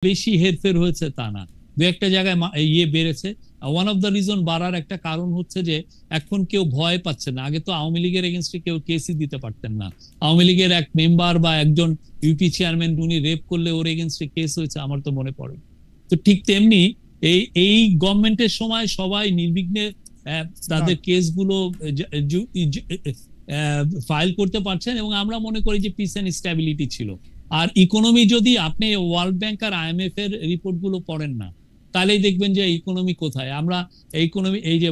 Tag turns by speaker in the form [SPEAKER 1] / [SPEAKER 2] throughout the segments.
[SPEAKER 1] বেশি হেরফের হয়েছে তা না, দু একটা জায়গায় ইয়ে বেড়েছে। ওয়ান অফ দ্য রিজন বাড়ার একটা কারণ হচ্ছে যে এখন কেউ ভয় পাচ্ছে না। আগে তো আওয়ামী লীগের এগেনস্টে কেউ কেসই দিতে পারতেন না। আওয়ামী লীগের এক মেম্বার বা একজন ইউপি চেয়ারম্যান উনি রেপ করলে ওর এগেনস্টে কেস হয়েছে, আমার তো মনে পড়ে। তো ঠিক তেমনি এই এই গভর্নমেন্টের সময় সবাই নির্বিঘ্নে তাদের কেসগুলো ফাইল করতে পারছেন, এবং আমরা মনে করি যে পিস এন্ড স্ট্যাবিলিটি ছিল। আর ইকোনমি যদি আপনি ওয়ার্ল্ড ব্যাংক আর আইএমএফ এর রিপোর্ট গুলো পড়েন না, তাহলেই দেখবেন যে ইকোনমি কোথায়। আমরা ইকোনমি, এই যে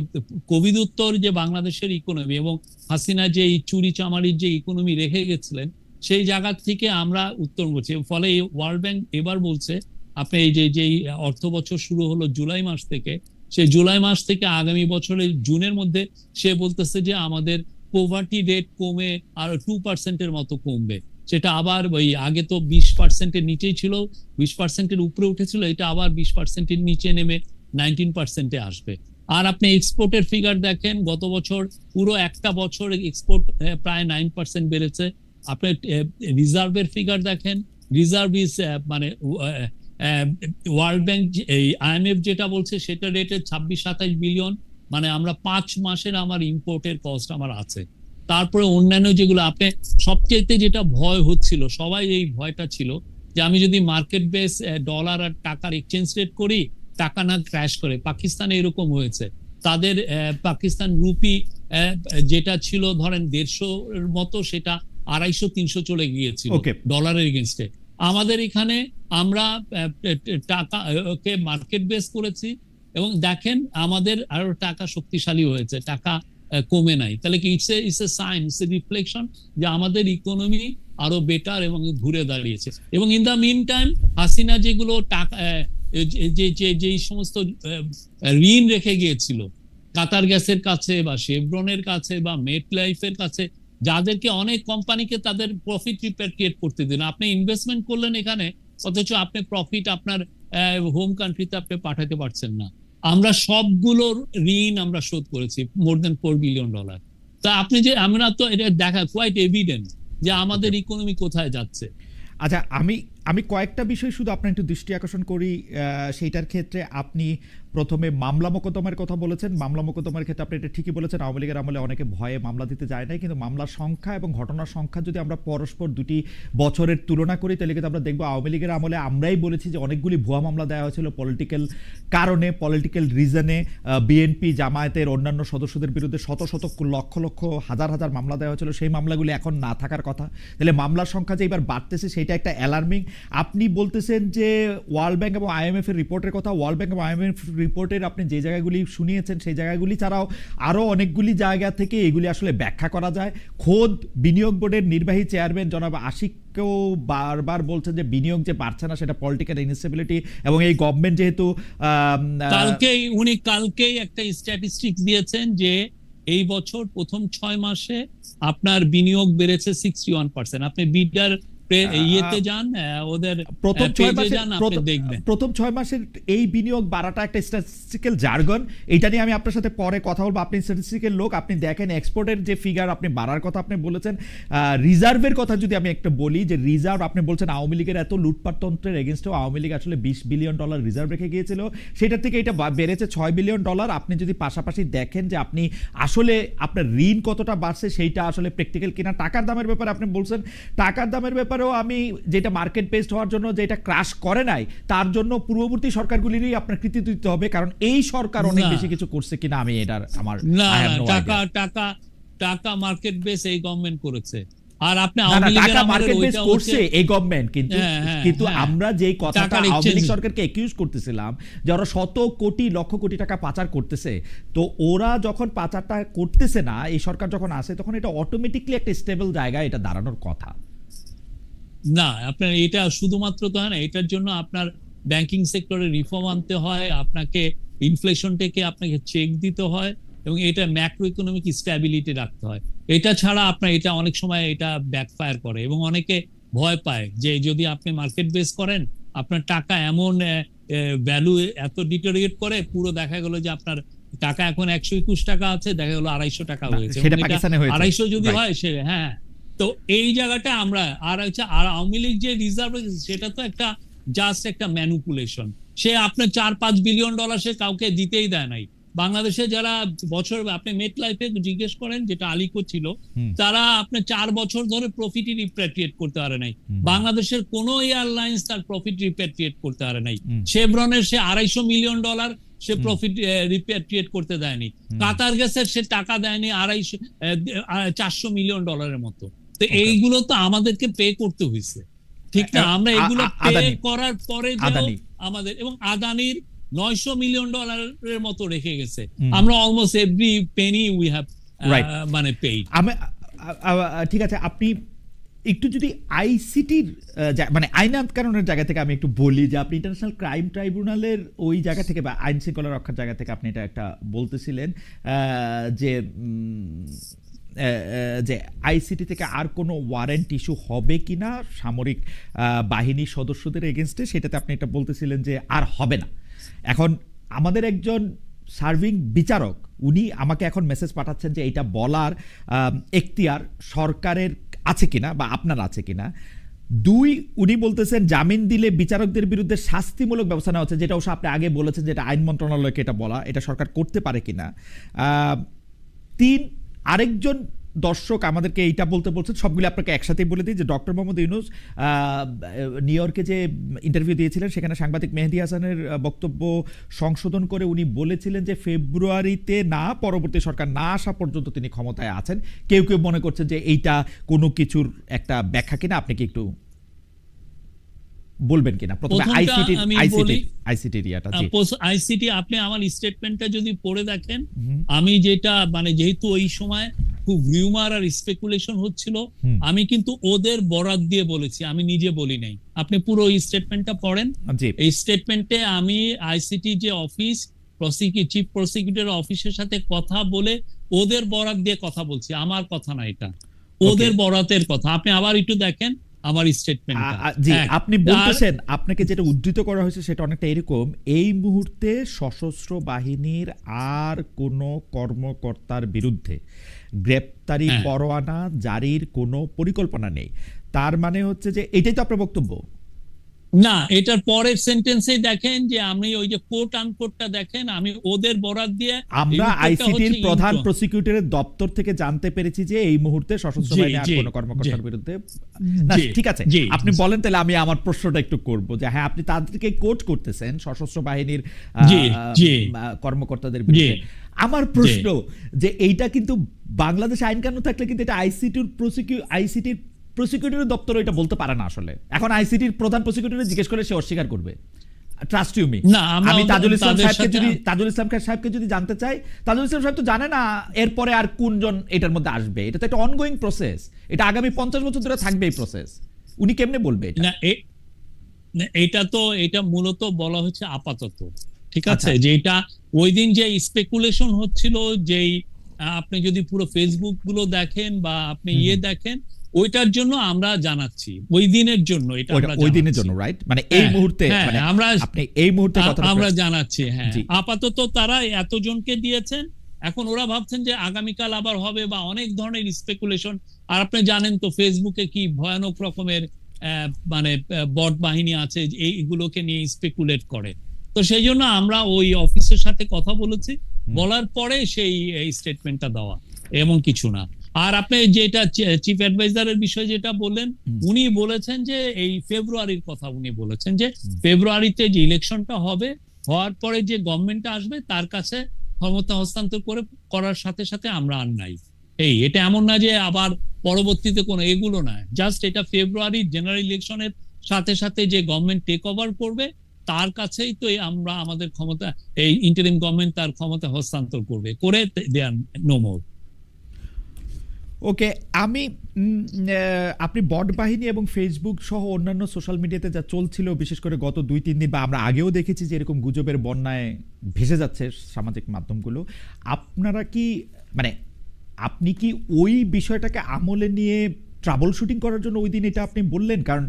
[SPEAKER 1] কোভিড উত্তর যে বাংলাদেশের ইকোনমি এবং হাসিনা যে চুরি চামারির যে ইকোনমি রেখে গেছিলেন, সেই জায়গা থেকে আমরা উত্তর করছি। ফলে ওয়ার্ল্ড ব্যাংক এবার বলছে আপনি এই যে অর্থ বছর শুরু হলো জুলাই মাস থেকে, সেই জুলাই মাস থেকে আগামী বছরের জুনের মধ্যে সে বলতেছে যে আমাদের পোভার্টি রেট কমে আর 2% মতো কমবে। সেটা আবার ওই আগে তো 20%-এর নিচেই ছিল, 20%-এর উপরে উঠেছিল, এটা আবার 20%-এর নিচে নেমে 19%-এ আসবে। আর আপনি এক্সপোর্টের ফিগার দেখেন, গত বছর পুরো একটা বছর এক্সপোর্ট প্রায় 9% বেড়েছে। আপনি রিজার্ভের ফিগার দেখেন, রিজার্ভ ইজ মানে ওয়ার্ল্ড ব্যাংক এই আইএমএফ যেটা বলছে সেটা রেটে 26-27 বিলিয়ন, মানে আমরা 5 মাসের আমার ইম্পোর্টের কস্ট আমার আছে। তারপরে অন্যান্য যেগুলো আপনি সবচেয়ে যেটা ভয় হচ্ছিল, সবাই এই ভয়টা ছিল যে আমি যদি মার্কেট বেস ডলার আর টাকার এক্সচেঞ্জ রেট করি, টাকা না ক্র্যাশ করে। পাকিস্তানে এরকম হয়েছে, তাদের পাকিস্তান রুপি যেটা ছিল ধরেন 150-এর মতো, সেটা 250-300 চলে গিয়েছিল ডলারের এগেনস্টে। আমাদের এখানে আমরা টাকা ওকে মার্কেট বেস করেছি এবং দেখেন আমাদের আরো টাকা শক্তিশালী হয়েছে, টাকা কমে নাই। তাহলে কি it's a sign, it's a reflection যে আমাদের ইকোনমি আরো বেটার এবং ঘুরে দাঁড়িয়েছে। এবং in the mean time Hasina যেগুলো টাকা যে সমস্ত ঋণ রেখে গিয়েছিল কাতার গ্যাসের কাছে বা শেভরনের কাছে বা মেট লাইফের কাছে, যাদেরকে অনেক কোম্পানিকে তাদের প্রফিট রিপ্যাট্রিয়েট করতে দিন, আপনি ইনভেস্টমেন্ট করলেন এখানে, অথচ আপনি প্রফিট আপনার হোম কান্ট্রিতে আপনি পাঠাতে পারছেন না। আমরা সবগুলোর ঋণ আমরা শোধ করেছি, মোর দেন $4 বিলিয়ন। তা আপনি যে, আমরা তো এটা দেখা কোয়াইট এভিডেন্ট যে আমাদের ইকোনমি কোথায় যাচ্ছে।
[SPEAKER 2] আচ্ছা, আমি কয়েকটা বিষয় শুধু আপনার একটু দৃষ্টি আকর্ষণ করি। সেইটার ক্ষেত্রে আপনি প্রথমে মামলা মোকদ্দমার কথা বলেছেন। মামলা মোকদ্দমার ক্ষেত্রে আপনি এটা ঠিকই বলেছেন, আওয়ামী লীগের আমলে অনেকে ভয়ে মামলা দিতে যায় নাই, কিন্তু মামলার সংখ্যা এবং ঘটনার সংখ্যা যদি আমরা পরস্পর দুটি বছরের তুলনা করি, তাহলে কিন্তু আমরা দেখবো আওয়ামী লীগের আমলে আমরাই বলেছি যে অনেকগুলি ভুয়া মামলা দেওয়া হয়েছিল পলিটিক্যাল কারণে, পলিটিক্যাল রিজনে। বিএনপি জামায়াতের অন্যান্য সদস্যদের বিরুদ্ধে শত শত লক্ষ লক্ষ হাজার হাজার মামলা দেওয়া হয়েছিল, সেই মামলাগুলি এখন না থাকার কথা। তাহলে মামলার সংখ্যা যে এবার বাড়তেছে সেটা একটা অ্যালার্মিং। আপনি বলতেছেন যে ওয়ার্ল্ড ব্যাংক এবং আইএমএফ এর রিপোর্টের কথা, ওয়ার্ল্ড ব্যাংক এবং আইএমএফ রিপোর্টের আপনি যে জায়গাগুলি শুনিয়েছেন সেই জায়গাগুলি ছাড়াও আরও অনেকগুলি জায়গা থেকে এগুলি আসলে ব্যাখ্যা করা যায়। খোদ বিনিয়োগ বোর্ডের নির্বাহী চেয়ারম্যান জনাব আশিককেও বারবার বলছেন যে বিনিয়োগ যে বাড়ছে না সেটা পলিটিক্যাল ইনস্টেবিলিটি, এবং এই গভর্নমেন্ট যেহেতু
[SPEAKER 1] কালকেই একটা স্ট্যাটিস্টিক্স দিয়েছেন যে এই বছর প্রথম 6 মাসে আপনার বিনিয়োগ বেড়েছে 61%। আপনি বিডার ইয়েতে যান, ওদের
[SPEAKER 2] প্রথম 6 মাসের এই বিনিয়োগ বাড়াটা একটা স্ট্যাটিস্টিক্যাল জার্গন। এইটা নিয়ে আমি আপনার সাথে পরে কথা বলবো। আপনি স্ট্যাটিস্টিক্যাল লোক, আপনি দেখেন এক্সপোর্টের যে ফিগার আপনি বাড়ার কথা আপনি বলেছেন। রিজার্ভের কথা যদি আমি একটা বলি, যে রিজার্ভ আপনি বলছেন আওয়ামী লীগের এত লুটপাটতন্ত্রের এগেনস্টেও আওয়ামী লীগ আসলে $20 বিলিয়ন রিজার্ভ রেখে গিয়েছিল, সেটার থেকে এটা বেড়েছে $6 বিলিয়ন। আপনি যদি পাশাপাশি দেখেন যে আপনি আসলে আপনার ঋণ কতটা বাড়ছে সেইটা আসলে প্র্যাকটিক্যাল কিনা। টাকার দামের ব্যাপারে আপনি বলছেন, টাকার দামের ব্যাপারে আমি যেটা মার্কেট বেসড হওয়ার জন্য যেটা ক্রাশ করে নাই, তার জন্য পূর্ববর্তী সরকারগুলিরই আপনার কৃতিত্ব দিতে হবে, কারণ এই সরকার অনেক বেশি কিছু করছে কিনা আমি এটার আমার
[SPEAKER 1] টাকা মার্কেট বেস এই গভর্নমেন্ট করেছে। আর আপনি
[SPEAKER 2] টাকা মার্কেট বেস করছে এই গভর্নমেন্ট, কিন্তু আমরা যেই কথাটা আওয়ামী লীগ সরকারকে একিউজ করতেছিলাম যে ওরা শত কোটি লক্ষ কোটি টাকা পাচার করতেছে, তো ওরা যখন পাচারটা করতেছে না, এই সরকার যখন আসে, তখন এটা অটোমেটিকলি একটা স্টেবল জায়গায় এটা দাঁড়ানোর কথা
[SPEAKER 1] না। আপনার এটা শুধুমাত্র তো হয় না, এটার জন্য আপনার ব্যাংকিং সেক্টরে রিফর্ম আনতে হয়, আপনাকে ইনফ্লেশনটাকে আপনাকে চেক দিতে হয়, এবং এটা ম্যাক্রো ইকোনমিক স্ট্যাবিলিটি রাখতে হয়। এটা ছাড়া আপনার এটা অনেক সময় এটা ব্যাকফায়ার করে, এবং অনেকে ভয় পায় যে যদি আপনি মার্কেট বেস করেন, আপনার টাকা এমন ভ্যালু এত ডিটোরিয়েট করে, পুরো দেখা গেল যে আপনার টাকা এখন 121 টাকা আছে, দেখা গেল 250 টাকা হয়েছে। 250 যদি হয় সে, হ্যাঁ। তো এই জায়গাটা আমরা আর হচ্ছে, আর আওয়ামী লীগ যে রিজার্ভ সেটা তো একটা জাস্ট একটা ম্যানিপুলেশন। সে আপনার $4-5 বিলিয়ন সে কাউকে দিতেই দেয় নাই। বাংলাদেশে যারা বছর, আপনি মেট লাইফে জিজ্ঞেস করেন, যেটা আলিকো ছিল, তারা আপনার 4 বছর ধরে প্রফিটই রিপ্যাট্রিয়েট করতে পারে নাই। বাংলাদেশের কোনো এয়ারলাইন্স তার প্রফিট রিপ্যাট্রিয়েট করতে পারে নাই। শেভরনের সে $250 মিলিয়ন সে প্রফিট রিপ্যাট্রিয়েট করতে দেয়নি। কাতার গ্যাসের সে টাকা দেয়নি $400 মিলিয়ন মতো। তো এইগুলো তো আমাদেরকে পে করতে হয়েছে, ঠিক না? আমরা এগুলো পে করার পরে আমাদের, এবং আদানির $900 মিলিয়ন মতো রেখে গেছে। আমরা almost every Penney we have মানে পেইড।
[SPEAKER 2] ঠিক আছে, আপনি একটু যদি আইসিটির মানে আইনাত কারণের জায়গা থেকে আমি একটু বলি যে আপনি ইন্টারন্যাশনাল ক্রাইম ট্রাইব্যুনালের ওই জায়গা থেকে বা আইন শৃঙ্খলা রক্ষার জায়গা থেকে আপনি এটা একটা বলতেছিলেন যে আইসিটি থেকে আর কোনো ওয়ারেন্ট ইস্যু হবে কিনা সামরিক বাহিনীর সদস্যদের এগেনস্টে, সেটাতে আপনি এটা বলতেছিলেন যে আর হবে না। এখন আমাদের একজন সার্ভিং বিচারক উনি আমাকে এখন মেসেজ পাঠাচ্ছেন যে এটা বলার এখতিয়ার সরকারের আছে কিনা বা আপনার আছে কিনা। 2, উনি বলতেছেন জামিন দিলে বিচারকদের বিরুদ্ধে শাস্তিমূলক ব্যবস্থা নেওয়া হচ্ছে, যেটা অবশ্য আপনি আগে বলেছেন যেটা আইন মন্ত্রণালয়কে এটা বলা, এটা সরকার করতে পারে কিনা। 3, আরেকজন দর্শক আমাদেরকে এইটা বলতে বলছেন, সবগুলো আপনাকে একসাথেই বলে দিই যে ডক্টর মোহাম্মদ ইউনূস নিউ ইয়র্কে যে ইন্টারভিউ দিয়েছিলেন সেখানে সাংবাদিক মেহেদী হাসানের বক্তব্য সংশোধন করে উনি বলেছিলেন যে ফেব্রুয়ারিতে না, পরবর্তী সরকার না আসা পর্যন্ত তিনি ক্ষমতায় আছেন। কেউ কেউ মনে করছে যে এইটা কোনো কিছুর একটা ব্যাখ্যা কিনা, আপনি কি একটু বলবেন কিনা? প্রথমে
[SPEAKER 1] আইসিটি আপনি আমার স্টেটমেন্টটা যদি পড়ে দেখেন, আমি যেটা মানে যেহেতু ওই সময় খুব রিউমার আর স্পেকুলেশন হচ্ছিল, আমি কিন্তু ওদের বরাত দিয়ে বলেছি, আমি নিজে বলি নাই। আপনি পুরো স্টেটমেন্টটা পড়েন। এই স্টেটমেন্টে আমি আইসিটি যে অফিস, চিফ প্রসিকিউটর অফিসের সাথে কথা বলে ওদের বরাত দিয়ে কথা বলছি, আমার কথা না, এটা ওদের বরাতের কথা। আপনি আবার একটু দেখেন আমার স্টেটমেন্টটা।
[SPEAKER 2] জি, আপনি বলতেছেন, আপনাকে যেটা উদ্ধৃত করা হয়েছে সেটা অনেকটা এরকম: এই মুহূর্তে সশস্ত্র বাহিনীর আর কোনো কর্মকর্তার বিরুদ্ধে গ্রেপ্তারি পরোয়ানা জারির কোনো পরিকল্পনা নেই। তার মানে হচ্ছে যে এটাই তো আপনার বক্তব্য
[SPEAKER 1] না? এটার পরের সেন্টেন্সেই দেখেন যে আমি ওই যে কোট আনকোটটা দেখেন, আমি ওদের বরাত দিয়ে,
[SPEAKER 2] আমরা আইসিটির প্রধান প্রসিকিউটরের দপ্তর থেকে জানতে পেরেছি যে এই মুহূর্তে সশস্ত্র বাহিনী আর কোনো কর্মকর্তার বিরুদ্ধে না। ঠিক আছে, আপনি বলেন তাহলে আমি আমার প্রশ্নটা একটু করব যে হ্যাঁ, আপনি তাদেরকে কোট করতেছেন সশস্ত্র বাহিনীর কর্মকর্তাদের বিরুদ্ধে। আমার প্রশ্ন যে এইটা কিন্তু বাংলাদেশ আইন কানুন থাকলে কিন্তু এটা আইসিটির প্রসিকিউটরের দপ্তর এটা বলতে পারে না আসলে। এখন আইসিটির প্রধান প্রসিকিউটর জিজ্ঞেস করে সে অস্বীকার করবে। Trust you me. আমি তাজুল ইসলাম সাহেবকে যদি জানতে চাই, তাজুল ইসলাম সাহেব তো জানে না এরপরে আর কোনজন এটার মধ্যে আসবে। এটা তো একটা অনগোয়িং প্রসেস, এটা আগামী 50 বছর ধরে থাকবে এই প্রসেস। উনি কেমনে বলবে
[SPEAKER 1] না? এটা মূলত বলা হচ্ছে আপাতত, ঠিক আছে? যে এটা ওই দিন যে স্পেকুলেশন হচ্ছিল, যেই আপনি যদি পুরো ফেসবুক গুলো দেখেন বা আপনি দেখেন, ওইটার জন্য আমরা জানাচ্ছি, ওই দিনের জন্য, এটা
[SPEAKER 2] ওই দিনের জন্য, রাইট? মানে এই মুহূর্তে মানে আপনি এই মুহূর্তে কথা
[SPEAKER 1] আমরা জানাচ্ছি। হ্যাঁ, আপাতত তারা এতজনকে দিয়েছেন, এখন ওরা ভাবছেন যে আগামীকাল আবার হবে বা অনেক ধরনের স্পেকুলেশন। আর আপনি জানেন তো ফেসবুকে কি ভয়ানক রকমের মানে বট বাহিনী আছে এইগুলোকে নিয়ে স্পেকুলেট করে। তো সেই জন্য আমরা ওই অফিসের সাথে কথা বলেছি, বলার পরে সেই স্টেটমেন্টটা দেওয়া, এমন কিছু না। আর আপনি যেটা চিফ অ্যাডভাইজারের বিষয়ে যেটা বললেন, উনি বলেছেন যে এই ফেব্রুয়ারির কথা, উনি বলেছেন যে ফেব্রুয়ারিতে যে ইলেকশনটা হবে, হওয়ার পরে যে গভর্নমেন্টটা আসবে তার কাছে ক্ষমতা হস্তান্তর করার সাথে সাথে আমরা আর নাই। এটা এমন না যে আবার পরবর্তীতে কোনো এগুলো না, জাস্ট এটা ফেব্রুয়ারি জেনারেল ইলেকশনের সাথে সাথে যে গভর্নমেন্ট টেক ওভার করবে তার কাছেই তো আমরা আমাদের ক্ষমতা, এই ইন্টারিম গভর্নমেন্ট তার ক্ষমতা হস্তান্তর করবে, করে দেয়ার নো মোর।
[SPEAKER 2] ওকে, আপনি বট বাহিনী এবং ফেসবুক সহ অন্যান্য সোশ্যাল মিডিয়াতে যা চলছিল, বিশেষ করে গত 2-3 দিন, বা আমরা আগেও দেখেছি যে এরকম গুজবের বন্যায় ভেসে যাচ্ছে সামাজিক মাধ্যমগুলো, আপনারা কি মানে আপনি কি ওই বিষয়টাকে আমলে নিয়ে ট্রাবল শুটিং করার জন্য ওই দিন এটা আপনি বললেন? কারণ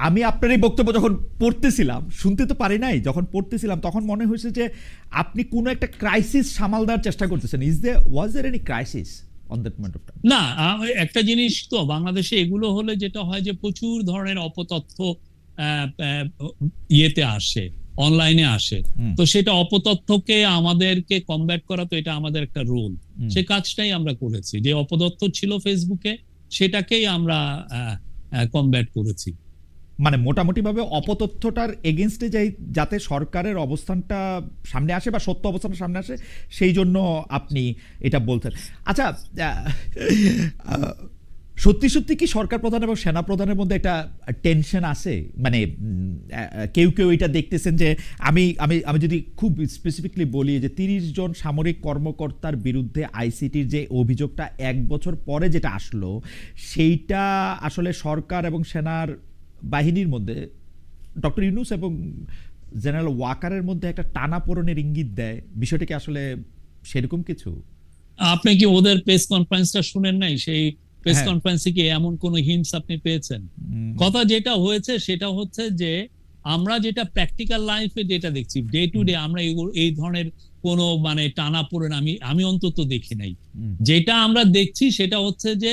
[SPEAKER 2] আমি আপনার এই বক্তব্য যখন পড়তেছিলাম, শুনতে তো পারি নাই, যখন পড়তেছিলাম তখন মনে হয়েছে যে আপনি কোনো একটা ক্রাইসিস সামাল দেওয়ার চেষ্টা করতেছেন। Was there any crisis on that point of time?
[SPEAKER 1] না, একটা জিনিস তো বাংলাদেশে এগুলো হলে যেটা হয় যে প্রচুর ধরনের অপতথ্য ইয়েতে আসে, অনলাইনে আসে। তো সেটা অপতথ্যকে আমাদেরকে কমব্যাট করা, তো এটা আমাদের একটা রোল। সে কাজটাই আমরা করেছি, যে অপতথ্য ছিল ফেসবুকে সেটাকেই আমরা কমব্যাট করেছি।
[SPEAKER 2] মানে মোটামুটি ভাবে অপতথ্যটার এগেনস্টে যাতে সরকারের অবস্থানটা সামনে আসে বা সত্য অবস্থানটা সামনে আসে, সেই জন্য আপনি এটা বলছেন। আচ্ছা, সত্যি সত্যি কি সরকার প্রধান এবং সেনা প্রধানের মধ্যে একটা টেনশন আছে? মানে কেউ কেউ এটা দেখতেছেন যে, আমি আমি আমি যদি খুব স্পেসিফিকলি বলি যে 30 জন সামরিক কর্মকর্তার বিরুদ্ধে আইসিটির যে অভিযোগটা 1 বছর পরে যেটা আসলো, সেইটা আসলে সরকার এবং সেনার বাহিনীর মধ্যে ডক্টর ইউনূস এবং জেনারেল ওয়াকারের মধ্যে একটা টানাপোড়েনের ইঙ্গিত দেয়। বিষয়টা কি আসলে সেরকম কিছু?
[SPEAKER 1] আপনি কি ওদের প্রেস কনফারেন্সটা শুনেন নাই? সেই প্রেস
[SPEAKER 2] হ্যাঁ।
[SPEAKER 1] কনফারেন্সে কি এমন কোন হিন্টস আপনি পেয়েছেন? কথা যেটা হয়েছে সেটা হচ্ছে যে, আমরা যেটা প্র্যাকটিক্যাল লাইফে যেটা দেখছি ডে টু ডে, আমরা এই ধরনের কোন মানে টানাপোড়েন আমি অন্তত দেখি নাই। যেটা আমরা দেখছি সেটা হচ্ছে যে,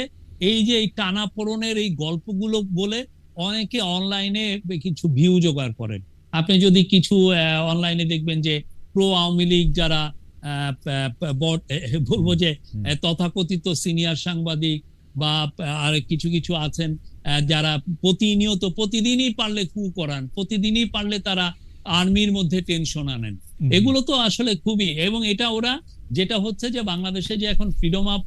[SPEAKER 1] এই যে এই টানাপোড়েনের এই গল্পগুলো বলে অনেকে অনলাইনে কিছু ভিউ জোগাড় করেন। আপনি যদি কিছু অনলাইনে দেখবেন যে প্রো আওয়ামী লীগ যারা বলবো যে তথাকথিত সিনিয়র সাংবাদিক বা আর কিছু কিছু আছেন যারা প্রতিদিনই পারলে কু করান, প্রতিদিনই পারলে তারা আর্মির মধ্যে টেনশন আনেন। এগুলো তো আসলে খুবই, এবং এটা ওরা যেটা হচ্ছে যে বাংলাদেশে যে এখন ফ্রিডম অফ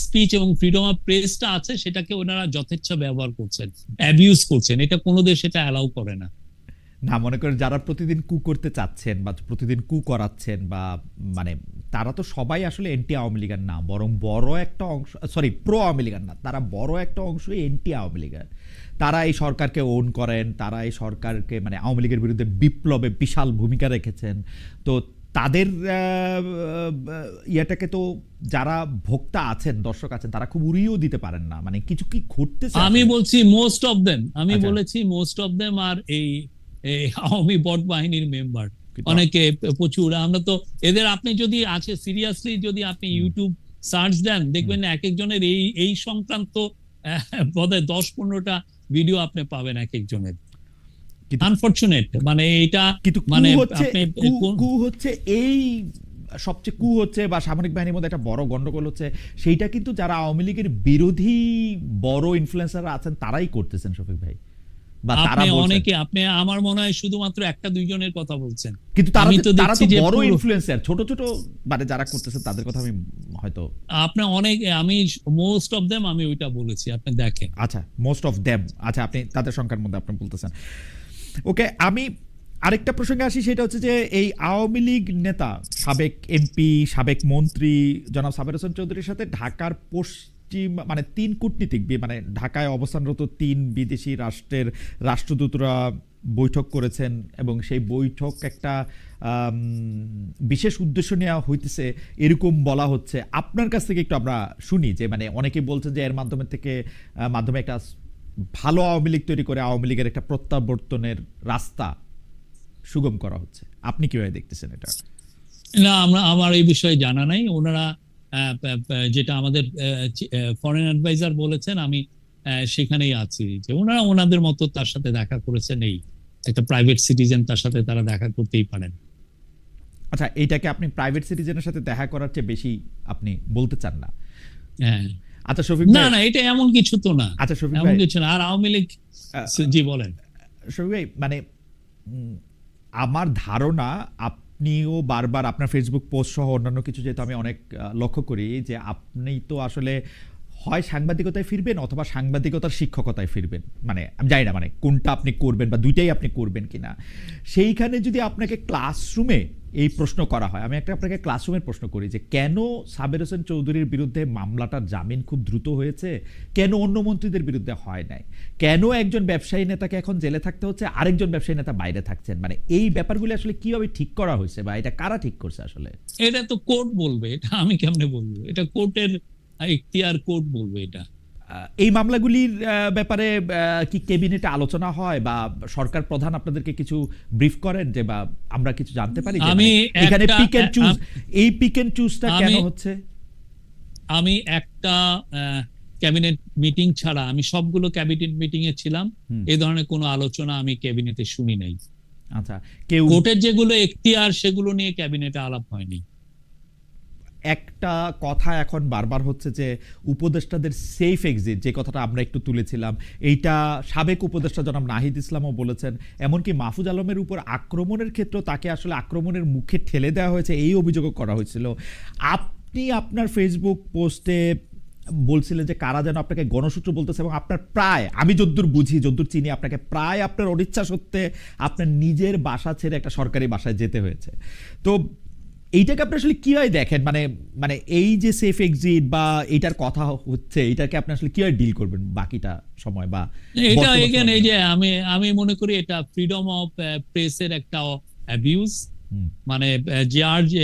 [SPEAKER 1] স্পিচ এবং ফ্রিডম অফ প্রেসটা আছে, সেটাকে ওনারা যথেচ্ছা ব্যবহার করছেন, অ্যাবিউজ করছেন। এটা কোনো দেশ এটা অ্যালাউ করে না।
[SPEAKER 2] না, মনে করেন যারা প্রতিদিন কু করতে চাচ্ছেন বা প্রতিদিন কু করাচ্ছেন, বা মানে তারা তো সবাই আসলে এন্টি আওয়ামী লীগের না, বরং বড় একটা অংশ, সরি প্রো আওয়ামী লীগের না, তারা বড় একটা অংশই এন্টি আওয়ামী লীগের। তারা এই সরকারকে ওন করেন, তারা এই সরকারকে মানে আওয়ামী লীগের বিরুদ্ধে বিপ্লবে বিশাল ভূমিকা রেখেছেন। তো তাদের ইয়েটাকে তো যারা ভোক্তা আছেন, দর্শক আছেন, তারা খুব উড়িয়েও দিতে পারেন না। মানে কিছু কি ঘটতেছে?
[SPEAKER 1] আমি বলছি মোস্ট অফ দেম, আমি
[SPEAKER 2] আচ্ছা।
[SPEAKER 1] বলেছি মোস্ট অফ দেম আর এই আওয়ামী বট বাহিনীর মেম্বার অনেকে প্রচুর। আমরা তো এদের, আপনি যদি আছে সিরিয়াসলি যদি আপনি ইউটিউব সার্চ দেন, দেখবেন এক একজনের এই সংক্রান্ত বোধহয় 10-15টা ভিডিও আপনি পাবেন এক একজনের। আনফরচুনেট, মানে এটা মানে
[SPEAKER 2] কু হচ্ছে এই সবচেয়ে কু হচ্ছে, বা সামরিক বাহিনীর মধ্যে একটা বড় গন্ডগোল হচ্ছে, সেইটা কিন্তু যারা আওয়ামী লীগের বিরোধী বড় ইনফ্লুয়েন্সার আছেন তারাই করতেছেন শফিক ভাই, বা তারা
[SPEAKER 1] অনেকে। আপনি আমার মনে হয় শুধুমাত্র 1-2 জনের কথা বলছেন,
[SPEAKER 2] কিন্তু তারা তো বড়
[SPEAKER 1] পুরো
[SPEAKER 2] ইনফ্লুয়েন্সার। ছোট ছোট মানে যারা করতেছে তাদের কথা আমি হয়তো
[SPEAKER 1] আপনার অনেক, আমি মোস্ট অফ দেম আমি ওইটা বলেছি, আপনি দেখেন।
[SPEAKER 2] আচ্ছা, মোস্ট অফ দেম, আচ্ছা, আপনি তাদের সংখ্যার মধ্যে আপনি বলতেছেন। ওকে, আমি আরেকটা প্রসঙ্গে আসি, সেটা হচ্ছে যে এই আওয়ামী লীগ নেতা, সাবেক এমপি, সাবেক মন্ত্রী জনাব সাবের হোসেন চৌধুরীর সাথে ঢাকার পশ্চিম মানে 3 কূটনীতিক, মানে ঢাকায় অবস্থানরত 3 বিদেশি রাষ্ট্রের রাষ্ট্রদূতরা বৈঠক করেছেন, এবং সেই বৈঠক একটা বিশেষ উদ্দেশ্য নেওয়া হইতেছে এরকম বলা হচ্ছে। আপনার কাছ থেকে একটু আমরা শুনি, যে মানে অনেকে বলছে যে এর মাধ্যমে একটা ভালো আওয়ামী লীগ তৈরি করে আওয়ামী লীগের একটা প্রত্যাবর্তনের রাস্তা সুগম করা হচ্ছে। আপনি কিভাবে দেখতেছেন এটা?
[SPEAKER 1] না, আমার এই বিষয়ে জানা নাই। ওনারা যেটা আমাদের ফরেন অ্যাডভাইজার বলেছেন, আমি সেখানেই আছি, যে ওনারা ওনাদের মতো তার সাথে দেখা করেছেন। এই একটা প্রাইভেট সিটিজেন, তার সাথে তারা দেখা করতেই পারেন।
[SPEAKER 2] আচ্ছা, এইটাকে আপনি প্রাইভেট সিটিজেনের সাথে দেখা করার চেয়ে বেশি আপনি বলতে চান না?
[SPEAKER 1] হ্যাঁ।
[SPEAKER 2] আচ্ছা শফিক
[SPEAKER 1] না না, এটা এমন কিছু তো না।
[SPEAKER 2] আচ্ছা শফিক
[SPEAKER 1] এমন
[SPEAKER 2] ভাই,
[SPEAKER 1] কিছু না। আর আওয়ামী লীগ, জি বলেন।
[SPEAKER 2] শফিক ভাই, মানে আমার ধারণা আপনিও বারবার আপনার ফেসবুক পোস্ট সহ অন্যান্য কিছু যেহেতু আমি অনেক লক্ষ্য করি, যে আপনি তো আসলে হয় সাংবাদিকতায় ফিরবেন অথবা সাংবাদিকতার শিক্ষকতায় ফিরবেন। মানে আমি জানি না মানে কোনটা আপনি করবেন, বা দুইটাই আপনি করবেন কিনা। সেইখানে যদি আপনাকে ক্লাসরুমে এই প্রশ্ন করা হয়, আমি আপনাকে ক্লাসরুমের প্রশ্ন করি, যে কেন সাবের হোসেন চৌধুরীর বিরুদ্ধে মামলাটার জামিন খুব দ্রুত হয়েছে, কেন অন্য মন্ত্রীদের বিরুদ্ধে হয় নাই, কেন একজন ব্যবসায়ী নেতাকে এখন জেলে থাকতে হচ্ছে, আরেকজন ব্যবসায়ী নেতা বাইরে থাকছেন, মানে এই ব্যাপারগুলো আসলে কিভাবে ঠিক করা হয়েছে, বা এটা কারা ঠিক করছে আসলে?
[SPEAKER 1] এটা তো কোর্ট বলবে, এটা আমি কেমনে বলবো? এটা কোর্টের ইখতিয়ার, কোর্ট বলবে এটা।
[SPEAKER 2] এই মামলাগুলির ব্যাপারে কি ক্যাবিনেটে আলোচনা হয়, বা সরকার প্রধান আপনাদেরকে কিছু ব্রিফ করেন, যে বা আমরা কিছু জানতে পারি
[SPEAKER 1] আমি
[SPEAKER 2] এখানে পিক এন্ড চুজ, এই পিক এন্ড চুজটা কেন হচ্ছে?
[SPEAKER 1] আমি একটা ক্যাবিনেট মিটিং ছাড়া আমি সবগুলো ক্যাবিনেট মিটিং এ ছিলাম,
[SPEAKER 2] হুম।
[SPEAKER 1] এই ধরনের কোনো আলোচনা আমি ক্যাবিনেটে শুনি নাই।
[SPEAKER 2] আচ্ছা, কেউ
[SPEAKER 1] কোর্টের যেগুলো এখতিয়ার সেগুলো নিয়ে ক্যাবিনেটে আলাপ হয়নি।
[SPEAKER 2] একটা কথা এখন বারবার হচ্ছে যে উপদেষ্টাদের সেফ এক্সিট, যে কথাটা আমরা একটু তুলেছিলাম, এইটা সাবেক উপদেষ্টা জনাব নাহিদ ইসলামও বলেছেন। এমনকি মাহফুজ আলমের উপর আক্রমণের ক্ষেত্রে তাকে আসলে আক্রমণের মুখে ঠেলে দেওয়া হয়েছে, এই অভিযোগও করা হয়েছিল। আপনি আপনার ফেসবুক পোস্টে বলছিলেন যে কারা যেন আপনাকে গণসূত্র বলতেছে, এবং আপনার প্রায়, আমি যদ্দূর বুঝি যদ্দূর চিনি, আপনাকে প্রায় আপনার অনিচ্ছা সত্ত্বে আপনার নিজের বাসা ছেড়ে একটা সরকারি বাসায় যেতে হয়েছে। তো এইটাকে আপনি আসলে কিভাবে দেখেন? মানে মানে এই যে সেফ এক্সিট বা এইটার কথা হচ্ছে, এটাকে আপনি আসলে কিভাবে ডিল করবেন বাকিটা সময় বা
[SPEAKER 1] এটা
[SPEAKER 2] বর্তমান
[SPEAKER 1] এখানে
[SPEAKER 2] সময়ে?
[SPEAKER 1] এই যে আমি মনে করি এটা ফ্রিডম অফ প্রেসের একটা অ্যাবিউজ।
[SPEAKER 2] হুম।
[SPEAKER 1] মানে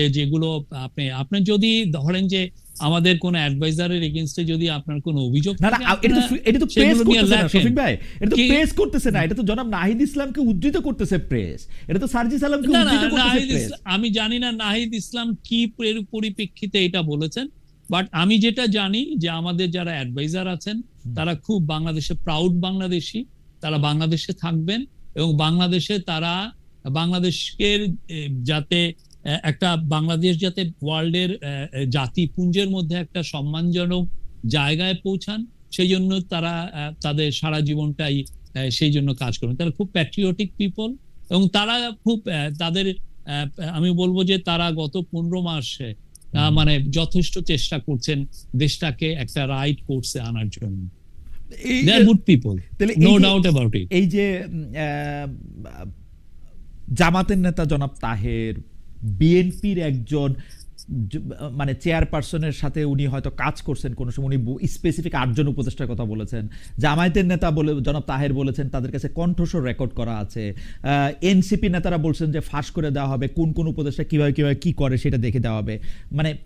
[SPEAKER 1] যেগুলো আপনি আপনি যদি ধরেন যে আমাদের কোন অ্যাডভাইজারের এগেইনস্টে যদি আপনার কোনো অভিযোগ
[SPEAKER 2] না না,
[SPEAKER 1] থাকে,
[SPEAKER 2] এটা তো প্রেস
[SPEAKER 1] সেগুলো নিয়ে
[SPEAKER 2] করতেছে না
[SPEAKER 1] লেখেন।
[SPEAKER 2] শফিক ভাই, এটা তো
[SPEAKER 1] কি-
[SPEAKER 2] প্রেস করতেছে না, এটা তো জনাব নাহিদ ইসলামকে উদ্ধৃত করতেছে প্রেস, এটা তো সার্জিস আলমকে
[SPEAKER 1] না না,
[SPEAKER 2] উদ্ধৃত করতেছে প্রেস।
[SPEAKER 1] আমি জানি না নাহিদ ইসলাম কি পরিপ্রেক্ষিতে এটা বলেছেন, বাট আমি যেটা জানি যে আমাদের যারা অ্যাডভাইজার আছেন তারা খুব বাংলাদেশে প্রাউড বাংলাদেশি, তারা বাংলাদেশে থাকবেন এবং বাংলাদেশে তারা বাংলাদেশকে যাতে একটা বাংলাদেশ যাতে ওয়ার্ল্ডের জাতিপুঞ্জের মধ্যে একটা সম্মানজনক জায়গায় পৌঁছান, সেই জন্য তারা তাদের সারা জীবনটাই সেই জন্য কাজ করবেন। তারা খুব প্যাট্রিয়টিক পিপল এবং তারা খুব তাদের আমি বলবো যে তারা গত 15 মাসে মানে যথেষ্ট চেষ্টা করছেন দেশটাকে একটা রাইট কোর্সে আনার জন্য।
[SPEAKER 2] এই-
[SPEAKER 1] দে আর গুড পিপল,
[SPEAKER 2] তাহলে
[SPEAKER 1] নো
[SPEAKER 2] এই যে-
[SPEAKER 1] ডাউট অ্যাবাউট ইট।
[SPEAKER 2] এই যে জামাতের নেতা জনাব তাহের, বিএনপির একজন মানে চেয়ারপারসনের সাথে উনি হয়তো কাজ করছেন কোনো সময়, উনি স্পেসিফিক 8 জন উপদেষ্টার কথা বলেছেন। জামায়াতের নেতা বলে জনাব তাহের বলেছেন তাদের কাছে কণ্ঠস্বর রেকর্ড করা আছে। এনসিপি নেতারা বলছেন যে ফাঁস করে দেওয়া হবে, কোন কোন উপদেষ্টা কিভাবে কিভাবে কি করে সেটা দেখে দেওয়া হবে। মানে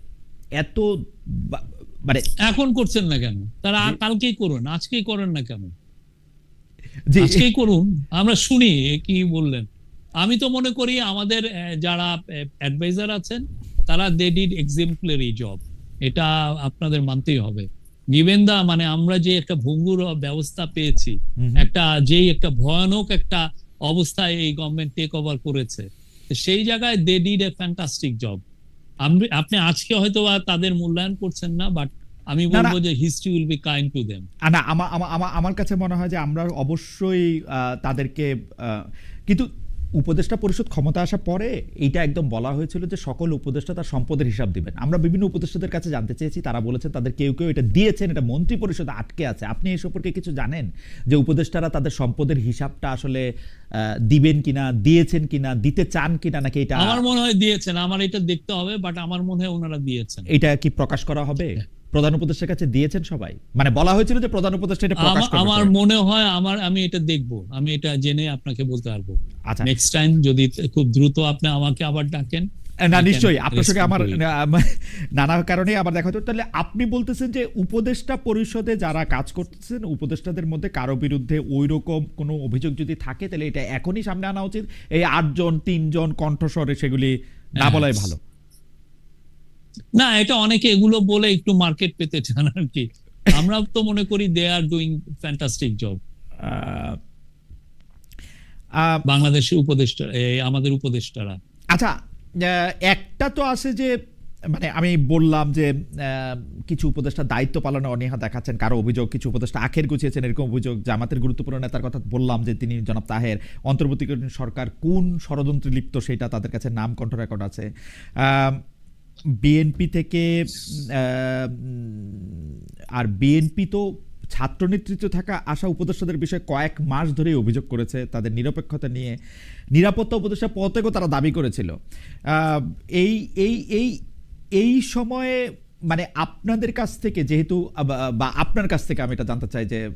[SPEAKER 2] এত মানে
[SPEAKER 1] এখন করছেন না কেন? তারা কালকেই করুন, আজকেই করেন না কেন?
[SPEAKER 2] জি
[SPEAKER 1] আজকেই করুন, আমরা শুনি কি বললেন। আমি তো মনে করি আমাদের যারা অ্যাডভাইজার আছেন তারা দে ডিড এক্সাম্পলারি জব, এটা আপনাদের মানতেই হবে। গিভেন দা মানে আমরা যে একটা ভঙ্গুর ব্যবস্থা পেয়েছি, একটা ভয়ানক একটা অবস্থায় এই গভর্নমেন্ট টেক ওভার করেছে, সেই জায়গায় they did a fantastic job. আপনি আজকে হয়তো তাদের মূল্যায়ন করছেন না, বাট আমি বলবো যে history will be kind to them.
[SPEAKER 2] না, আমার কাছে মনে হয় যে আমরা অবশ্যই তাদেরকে কিন্তু উপদেষ্টা পরিষদ ক্ষমতা আসার পরে এইটা একদম বলা হয়েছিল যে সকল উপদেষ্টা তার সম্পদের হিসাব দিবেন। আমরা বিভিন্ন উপদেষ্টাদের কাছে জানতে চেয়েছি, তারা বলেছেন তাদের কেউ কেউ এটা দিয়েছেন, এটা মন্ত্রী পরিষদে আটকে আছে। আপনি এই সম্পর্কে কিছু জানেন যে উপদেষ্টারা তাদের সম্পদের হিসাবটা আসলে দিবেন কিনা, দিয়েছেন কিনা, দিতে চান কিনা, নাকি এটা?
[SPEAKER 1] আমার মনে হয় দিয়েছেন, আমার এটা দেখতে হবে, বাট আমার মনে হয় ওনারা দিয়েছেন।
[SPEAKER 2] এটা কি প্রকাশ করা হবে? প্রধান উপদেষ্টার কাছে দিয়েছেন সবাই? মানে বলা হয়েছিল যে প্রধান উপদেষ্টা এটা প্রকাশ করবে।
[SPEAKER 1] আমার মনে হয় আমি এটা দেখবো, আমি এটা জেনে আপনাকে বলতে পারবো।
[SPEAKER 2] আচ্ছা,
[SPEAKER 1] নেক্সট টাইম যদি খুব দ্রুত আপনি আমাকে আবার ডাকেন।
[SPEAKER 2] না নিশ্চয়ই, আপনার সঙ্গে আমার নানা কারণে আবার দেখা হতো। তাহলে আপনি বলতেছেন যে উপদেষ্টা পরিষদে যারা কাজ করতেছেন উপদেষ্টাদের মধ্যে কারো বিরুদ্ধে ওই রকম কোনো অভিযোগ যদি থাকে তাহলে এটা এখনই সামনে আনা উচিত, এই 8 জন 3 জন কণ্ঠস্বরে সেগুলি না বলাই ভালো।
[SPEAKER 1] না, এটা অনেকে এগুলো বলে একটু মার্কেট পেতে চান আর কি। আমরা তো মনে করি দে আর ডুইং ফ্যান্টাস্টিক জব। বাংলাদেশের উপদেষ্টা, আমাদের উপদেষ্টারা।
[SPEAKER 2] আচ্ছা, একটা তো আছে যে মানে আমি বললাম যে কিছু উপদেষ্টা দায়িত্ব পালনে অনীহা দেখাচ্ছেন, কারো অভিযোগ কিছু উপদেষ্টা আখের গুছিয়েছেন, এরকম অভিযোগ। জামাতের গুরুত্বপূর্ণ নেতার কথা বললাম যে তিনি জনাব তাহের, অন্তর্বর্তীকালীন সরকার কোন ষড়যন্ত্রে লিপ্ত সেটা তাদের কাছে নাম কণ্ঠ রেকর্ড আছে। বিএনপি থেকে আর বিএনপি তো ছাত্র নেতৃত্ব থাকা আসা উপদেষ্টাদের বিষয়ে কয়েক মাস ধরেই অভিযোগ করেছে তাদের নিরপেক্ষতা নিয়ে। নিরাপত্তা উপদেষ্টা পদেও তারা দাবি করেছিল। এই এই এই এই সময়ে মানে আপনাদের কাছ থেকে যেহেতু বা আপনার কাছ থেকে আমি এটা জানতে চাই যে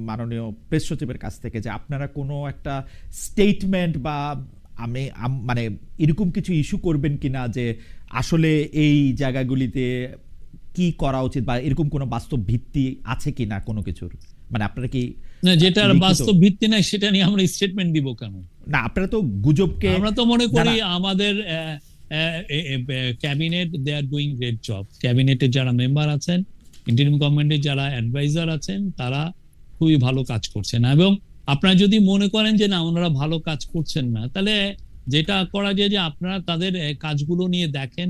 [SPEAKER 2] মাননীয় প্রেস সচিবের কাছ থেকে যে আপনারা কোনো একটা স্টেটমেন্ট বা মানে এরকম কিছু ইস্যু করবেন কিনা যে আসলে এই জায়গাগুলিতে কি করা উচিত, বা এরকম কোনো বাস্তব ভিত্তি আছে কিনা কোনো কিছুর? মানে আপনারা কি
[SPEAKER 1] না, যেটার বাস্তব ভিত্তি নাই সেটা নিয়ে আমরা স্টেটমেন্ট দিব কেন?
[SPEAKER 2] না, আপনারা তো গুজবকে,
[SPEAKER 1] আমরা তো মনে করি আমাদের cabinet they are doing great job. ক্যাবিনেটের যারা মেম্বার আছেন ইন্টারিম গভর্নমেন্টের যারা অ্যাডভাইজার আছেন তারা খুবই ভালো কাজ করছেন। এবং আপনারা যদি মনে করেন যে না ওনারা ভালো কাজ করছেন না, তাহলে যেটা করা যায় যে আপনারা তাদের কাজগুলো নিয়ে দেখেন,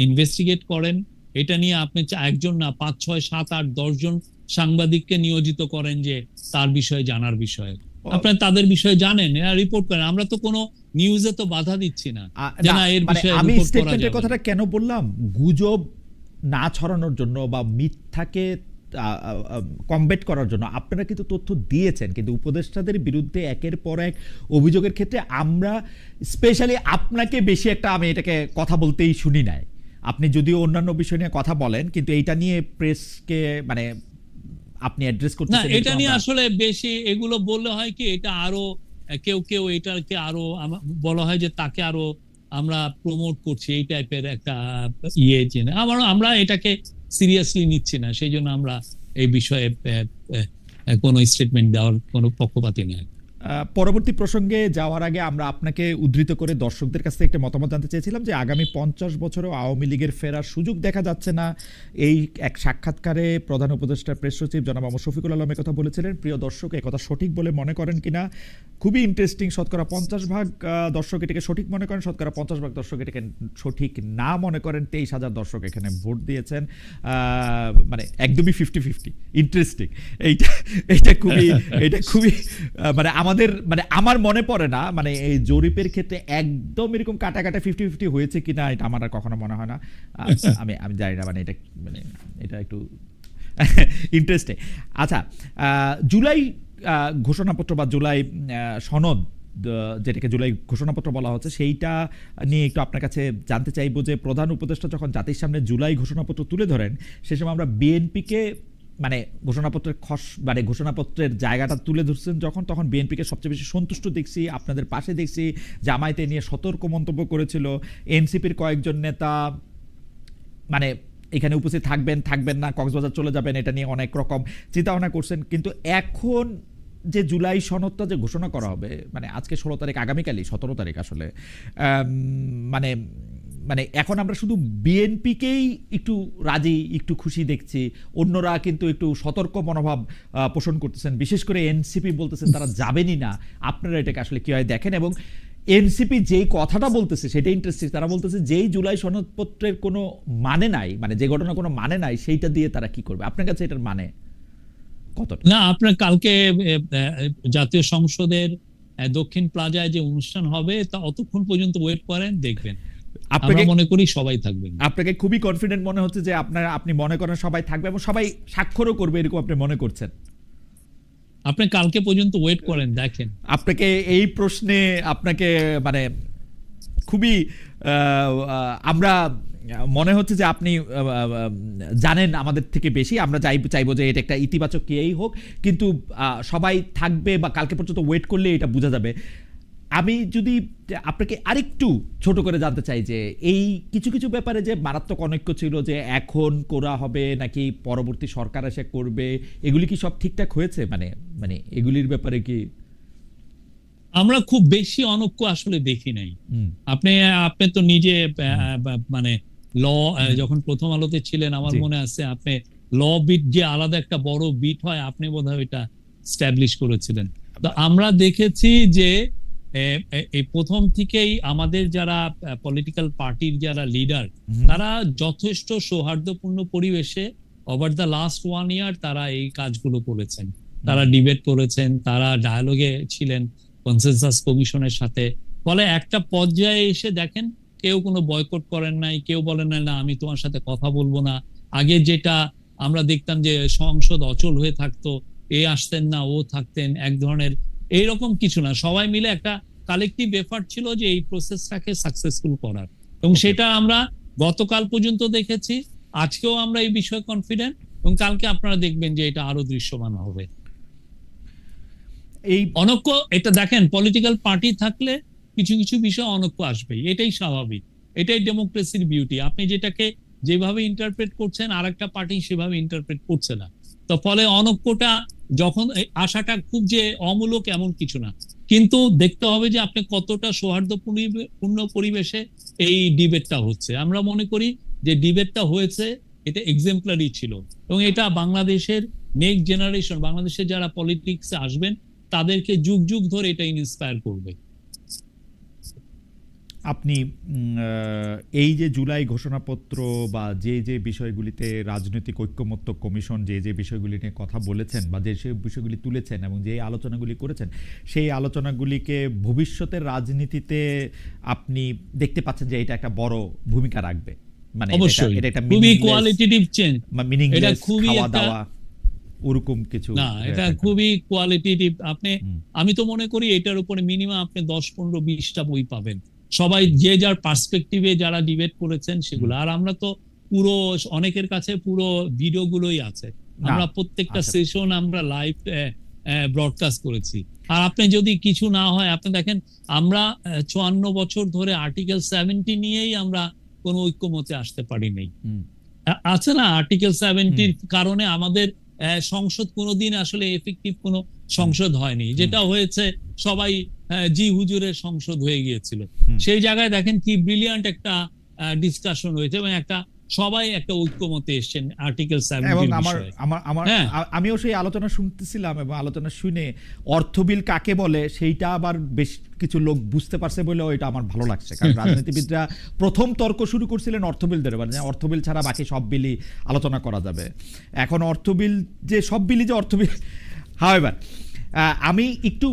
[SPEAKER 1] ইনভেস্টিগেট করেন। এটা নিয়ে আপনি একজন না 5, 6, 7, 8, 10 জন সাংবাদিককে নিয়োজিত করেন যে তার বিষয়ে জানার বিষয়ে, আপনারা তাদের বিষয়ে জানেন, রিপোর্ট করেন। আমরা তো কোনো নিউজে তো বাধা দিচ্ছি না যে না এর বিষয়ে
[SPEAKER 2] আমি
[SPEAKER 1] রিপোর্ট করা
[SPEAKER 2] স্টেটমেন্টের
[SPEAKER 1] যাবে।
[SPEAKER 2] কথাটা কেন বললাম, গুজব না ছড়ানোর জন্য বা মিথ্যাকে কমবেট করার জন্য আপনারা কিন্তু তথ্য দিয়েছেন, কিন্তু উপদেষ্টাদের বিরুদ্ধে একের পর এক অভিযোগের ক্ষেত্রে আমরা স্পেশালি আপনাকে বেশি একটা আমি এটাকে কথা বলতেই শুনি নাই। আপনি যদিও অন্যান্য বিষয় নিয়ে কথা বলেন, কিন্তু এইটা নিয়ে প্রেসকে মানে আপনি অ্যাড্রেস
[SPEAKER 1] না
[SPEAKER 2] করতেছেন
[SPEAKER 1] এটা নিয়ে আসলে বেশি এগুলো বললে হয় কি, এটা আরো কেউ কেউ এটাকে আরো বলা হয় যে তাকে আরো আমরা প্রমোট করছি, এই টাইপের একটা চেনে আমরা এটাকে সিরিয়াসলি নিচ্ছি না, সেই জন্য আমরা এই বিষয়ে কোনো স্টেটমেন্ট দেওয়ার কোনো পক্ষপাতী নেই।
[SPEAKER 2] পরবর্তী প্রসঙ্গে যাওয়ার আগে আমরা আপনাকে উদ্ধৃত করে দর্শকদের কাছ থেকে একটা মতামত জানতে চেয়েছিলাম যে আগামী 50 বছরেও আওয়ামী লীগের ফেরার সুযোগ দেখা যাচ্ছে না। এই এক সাক্ষাৎকারে প্রধান উপদেষ্টা প্রেস সচিব জনাব মোহাম্মদ শফিকুল আলম কথা বলেছিলেন। প্রিয় দর্শক, এই কথা সঠিক বলে মনে করেন কিনা? খুবই ইন্টারেস্টিং। শতকরা 50% দর্শক এটাকে সঠিক মনে করেন, শতকরা 50% দর্শক এটাকে সঠিক না মনে করেন। 23,000 দর্শক এখানে ভোট দিয়েছেন, মানে একদমই 50-50। ইন্টারেস্টিং। এইটা খুবই মানে আমাদের মানে আমার মনে পড়ে না মানে এই জরিপের ক্ষেত্রে একদম এরকম কাটা 50-50 হয়েছে কিনা, এটা আমার আর কখনো মনে হয় না। আমি জানি না, মানে এটা একটু ইন্টারেস্টিং। আচ্ছা, জুলাই ঘোষণাপত্র বা জুলাই সনদ, যেটাকে জুলাই ঘোষণাপত্র বলা হচ্ছে, সেইটা নিয়ে একটু আপনার কাছে জানতে চাইবো যে প্রধান উপদেষ্টা যখন জাতির সামনে জুলাই ঘোষণাপত্র তুলে ধরেন, সে সময় আমরা বিএনপিকে মানে ঘোষণাপত্রের জায়গাটা তুলে ধরছেন যখন, তখন বিএনপিকে সবচেয়ে বেশি সন্তুষ্ট দেখছি, আপনাদের পাশে দেখছি। জামায়াতে নিয়ে সতর্ক মন্তব্য করেছিল, এনসিপির কয়েকজন নেতা মানে এখানে উপস্থিত থাকবেন না, কক্সবাজার চলে যাবেন, এটা নিয়ে অনেক রকম চিন্তা ভাবনা করছেন। কিন্তু এখন যে জুলাই সনদটা যে ঘোষণা করা হবে, মানে আজকে 16 তারিখ, আগামীকালই 17 তারিখ আসলে, মানে মানে এখন আমরা শুধু বিএনপিকেই একটু রাজি, একটু খুশি দেখছি, অন্যরা কিন্তু একটু সতর্ক মনোভাব পোষণ করতেছেন। বিশেষ করে এনসিপি বলতেছেন তারা যাবেনই না। আপনারা এটাকে আসলে কিভাবে দেখেন? এবং এনসিপি যেই কথাটা বলতেছে সেটা ইন্টারেস্টিং। তারা বলতেছে যেই জুলাই সনদপত্রের কোনো মানে নাই, মানে যে ঘটনা কোনো মানে নাই, সেইটা দিয়ে তারা কি করবে? আপনার কাছে এটার মানে কতটা?
[SPEAKER 1] না, আপনার কালকে জাতীয় সংসদের দক্ষিণ প্লাজায় যে অনুষ্ঠান হবে, তা অতক্ষণ পর্যন্ত ওয়েট করেন, দেখবেন। আমরা মনে করি সবাই থাকবেন।
[SPEAKER 2] আপনাকে খুবই কনফিডেন্ট মনে হচ্ছে যে আপনি মনে করেন সবাই থাকবে এবং সবাই স্বাক্ষরও করবে, এরকম আপনি মনে করছেন?
[SPEAKER 1] আপনি কালকে পর্যন্ত ওয়েট করেন, দেখেন।
[SPEAKER 2] আপনাকে এই প্রশ্নে আপনাকে মানে খুবই আমরা মনে হচ্ছে যে আপনি জানেন আমাদের থেকে বেশি। আমরা চাইবো যে এটা একটা ইতিবাচক কিয়েই হোক, কিন্তু সবাই থাকবে বা কালকে পর্যন্ত ওয়েট করলে এটা বোঝা যাবে। আমি যদি আপনাকে আরেকটু ছোট করে জানতে চাই যে এই কিছু ব্যাপারে যে মারাত্মক অনৈক্য ছিল, যে এখন করা হবে নাকি পরবর্তী সরকার এসে করবে, এগুলি কি সব ঠিকঠাক হয়েছে? মানে এগুলির ব্যাপারে কি
[SPEAKER 1] আমরা খুব বেশি অনৈক্য আসলে দেখি নাই। আপনি তো নিজে মানে ল যখন প্রথম আলোতে ছিলেন, আমার মনে আছে আপনি ল বিট যে আলাদা একটা বড় বিট হয়, আপনি বোধহয় এটা স্ট্যাবলিশ করেছিলেন। তো আমরা দেখেছি যে এই প্রথম থেকেই আমাদের যারা পলিটিক্যাল পার্টির যারা লিডার, তারা যথেষ্ট সৌহার্দ্যপূর্ণ পরিবেশে ওভার দ্য লাস্ট 1 ইয়ার তারা এই কাজগুলো করেছেন। তারা ডিবেট করেছেন, তারা ডায়ালগে ছিলেন কনসেনসাস কমিশনের সাথে। ফলে একটা পর্যায়ে এসে দেখেন কেউ কোনো বয়কট করেন নাই, কেউ বলেন না আমি তোমার সাথে কথা বলবো না। আগে যেটা আমরা দেখতাম যে সংসদ অচল হয়ে থাকতো, এ আসতেন না ও থাকতেন, এক ধরনের এইরকম কিছু না। সবাই মিলে একটা কালেকটিভ এফার্ট ছিল যে এই প্রসেসটাকে সাকসেসফুল করার, এবং সেটা আমরা গতকাল পর্যন্ত দেখেছি। আজকেও আমরা এই বিষয়ে কনফিডেন্ট, এবং কালকে আপনারা দেখবেন যে এটা আরো দৃশ্যমান হবে। এই অনৈক্য, এটা দেখেন পলিটিক্যাল পার্টি থাকলে কিছু কিছু বিষয় অনৈক্য আসবেই, এটাই স্বাভাবিক, এটাই ডেমোক্রেসির বিউটি। আপনি যেটাকে যেভাবে ইন্টারপ্রেট করছেন আরেকটা পার্টি সেভাবে ইন্টারপ্রেট করছে না, তো ফলে অনৈক্যটা যখন আশাটা খুব যে অমূলক এমন কিছু না, কিন্তু দেখতে হবে যে আপনি কতটা সৌহার্দ্যপূর্ণ পরিবেশে এই ডিবেটটা হচ্ছে। আমরা মনে করি যে ডিবেটটা হয়েছে এটা এক্সাম্পলারি ছিল, এবং এটা বাংলাদেশের নেক্সট জেনারেশন, বাংলাদেশের যারা পলিটিক্সে আসবেন তাদেরকে যুগ যুগ ধরে এটা ইন্সপায়ার করবে।
[SPEAKER 2] আপনি এই যে জুলাই ঘোষণাপত্র বা যে যে বিষয়গুলিতে রাজনৈতিক ঐক্যমত্য কমিশন যে যে বিষয়গুলি নিয়ে কথা বলেছেন বা যে বিষয়গুলি তুলেছেন এবং যে আলোচনাগুলি করেছেন, সেই আলোচনাগুলিকে ভবিষ্যতের রাজনীতিতে আপনি দেখতে পাচ্ছেন যে এটা একটা বড় ভূমিকা রাখবে? মানে
[SPEAKER 1] অবশ্যই
[SPEAKER 2] এটা একটা
[SPEAKER 1] খুবই কোয়ালিটেটিভ চেঞ্জ,
[SPEAKER 2] মিনিংলেস
[SPEAKER 1] এটা খুবই
[SPEAKER 2] খাওয়া
[SPEAKER 1] একটা,
[SPEAKER 2] দাওয়া ওরকম কিছু
[SPEAKER 1] না এটা খুবই কোয়ালিটেটিভ। আমি তো মনে করি এটার উপরে মিনিমাম আপনি 10, 15, 20টা বই পাবেন, সবাই যে যার পার্সপেক্টিভে যারা ডিবেট করেছেন সেগুলো। আর আমরা তো পুরো, অনেকের কাছে পুরো ভিডিও গুলোই আছে, আমরা প্রত্যেকটা সেশন আমরা লাইভ ব্রডকাস্ট করেছি। আর আপনি যদি কিছু না হয়, আপনি দেখেন আমরা 54 বছর ধরে আর্টিকেল 70 নিয়েই আমরা কোনো ঐক্যমতে আসতে পারিনি। আছে না আর্টিকেল 70-র কারণে আমাদের সংসদ কোনোদিন আসলে এফেক্টিভ কোনো সংসদ হয়নি, যেটা হয়েছে সবাই জি হুজুরের সংসদ হয়ে গিয়েছিল। সেই জায়গায় দেখেন কি ব্রিলিয়ান্ট একটা ডিসকাশন হয়েছে এবং একটা সবাই একটা ঐক্যমতে এসেছেন আর্টিকেল 70 এর বিষয়ে।
[SPEAKER 2] আমিও সেই আলোচনা শুনতেছিলাম এবং আলোচনা শুনে অর্থবিল কাকে বলে সেইটা আবার বেশ কিছু লোক বুঝতে পারছে বলে এটা আমার ভালো লাগছে, কারণ রাজনীতিবিদরা প্রথম তর্ক শুরু করছিলেন অর্থবিলদের, মানে অর্থবিল ছাড়া বাকি সব বিলই আলোচনা করা যাবে। এখন অর্থবিল যে সব বিলই যে অর্থবিল, হাওয়েভার আমি একটু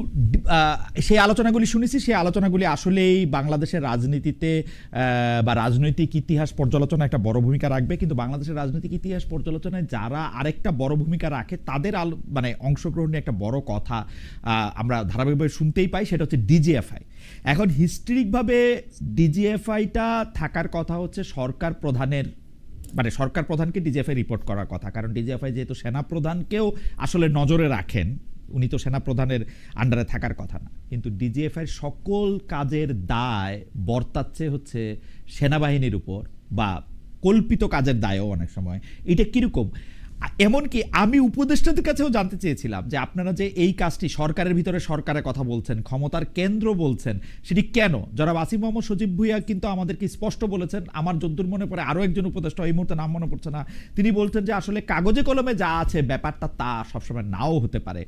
[SPEAKER 2] সেই আলোচনাগুলি শুনেছি, সেই আলোচনাগুলি আসলেই বাংলাদেশের রাজনীতিতে বা রাজনৈতিক ইতিহাস পর্যালোচনা একটা বড় ভূমিকা রাখবে। কিন্তু বাংলাদেশের রাজনৈতিক ইতিহাস পর্যালোচনায় যারা আরেকটা বড় ভূমিকা রাখে তাদের মানে অংশগ্রহণে একটা বড় কথা আমরা ধারাবাহিকভাবে শুনতেই পাই, সেটা হচ্ছে ডিজিএফআই। এখন হিস্ট্রিকভাবে ডিজিএফআইটা থাকার কথা হচ্ছে সরকার প্রধানের, মানে সরকার প্রধানকে ডিজিএফআই রিপোর্ট করার কথা, কারণ ডিজিএফআই যেহেতু সেনা প্রধানকেও আসলে নজরে রাখেন, উনি তো সেনা প্রধানের আন্ডারে থাকার কথা না, কিন্তু ডিজিএফআই সকল কাজের দায় বর্তাচ্ছে হচ্ছে সেনাবাহিনীর উপর, বা কল্পিত কাজের দায়ও অনেক সময়। এটা কিরকম? এমনকি আমি উপদেষ্টাদের কাছেও জানতে চেয়েছিলাম যে আপনারা যে এই কাজটি সরকারের ভিতরে সরকারের কথা বলছেন, ক্ষমতার কেন্দ্র বলছেন, সেটি কেন? যারা আসিফ মোহাম্মদ সজীব ভুঁইয়া কিন্তু আমাদেরকে স্পষ্ট বলেছেন, আমার যদ্দূর মনে পড়ে আরও একজন উপদেষ্টা, এই মুহূর্তে নাম মনে পড়ছে না, তিনি বলছেন যে আসলে কাগজে কলমে যা আছে ব্যাপারটা তা সবসময় নাও হতে পারে।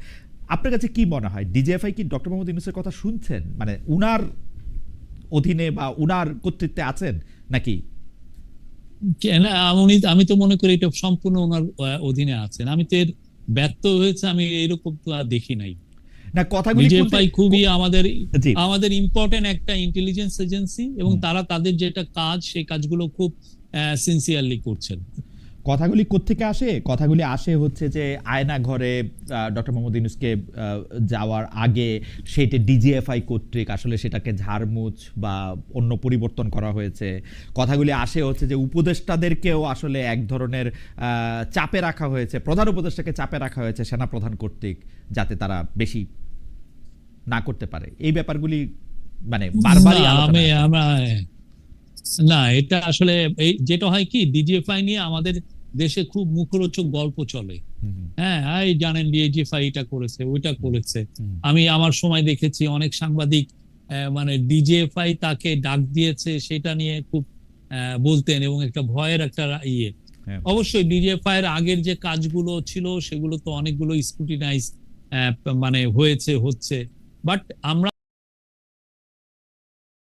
[SPEAKER 2] আপনার কাছে কি মনে হয়, ডিজিএফআই কি ডক্টর মোহাম্মদ ইউনূসের কথা শুনছেন, মানে উনার অধীনে বা উনার কর্তৃত্বে আছেন নাকি?
[SPEAKER 1] আমি তো মনে করি এটা সম্পূর্ণ ওনার অধীনে আছেন। আমি তো এর ব্যর্থ হয়েছে আমি এরকম তো আর দেখি নাই।
[SPEAKER 2] না, কথাগুলি
[SPEAKER 1] ডিজিএফআই খুবই আমাদের ইম্পর্টেন্ট একটা ইন্টেলিজেন্স এজেন্সি, এবং তারা তাদের যেটা কাজ সেই কাজগুলো খুব সিনসিয়ারলি করছেন।
[SPEAKER 2] কথাগুলি কোত্থেকে আসে? কথাগুলি আসে হচ্ছে যে আয়না ঘরে ডক্টর মোহাম্মদ ইউনূসকে যাওয়ার আগে সেটা ডিজিএফআই কর্তৃক আসলে সেটাকে ঝাড়মুছ বা অন্য পরিবর্তন করা হয়েছে। কথাগুলি আসে হচ্ছে যে উপদেষ্টাদেরকেও আসলে এক ধরনের চাপে রাখা হয়েছে, প্রধান উপদেষ্টাকে চাপে রাখা হয়েছে সেনাপ্রধান কর্তৃক, যাতে তারা বেশি না করতে পারে। এই ব্যাপারগুলি মানে বারবারই
[SPEAKER 1] না, এটা আসলে যেটা হয় কি, ডিজিএফআই নিয়ে আমাদের দেশে খুব মুখরোচক গল্প চলে। হ্যাঁ, এই জানেন ডিজিএফআই এটা করেছে ওইটা করেছে। আমি আমার সময় দেখেছি অনেক সাংবাদিক মানে ডিজিএফআই তাকে ডাক দিয়েছে সেটা নিয়ে খুব বলতেন, এবং একটা ভয়ের একটা ইয়ে। অবশ্যই ডিজিএফআই এর আগের যে কাজগুলো ছিল সেগুলো তো অনেকগুলো স্ক্রুটিনাইজ মানে হচ্ছে, বাট আমরা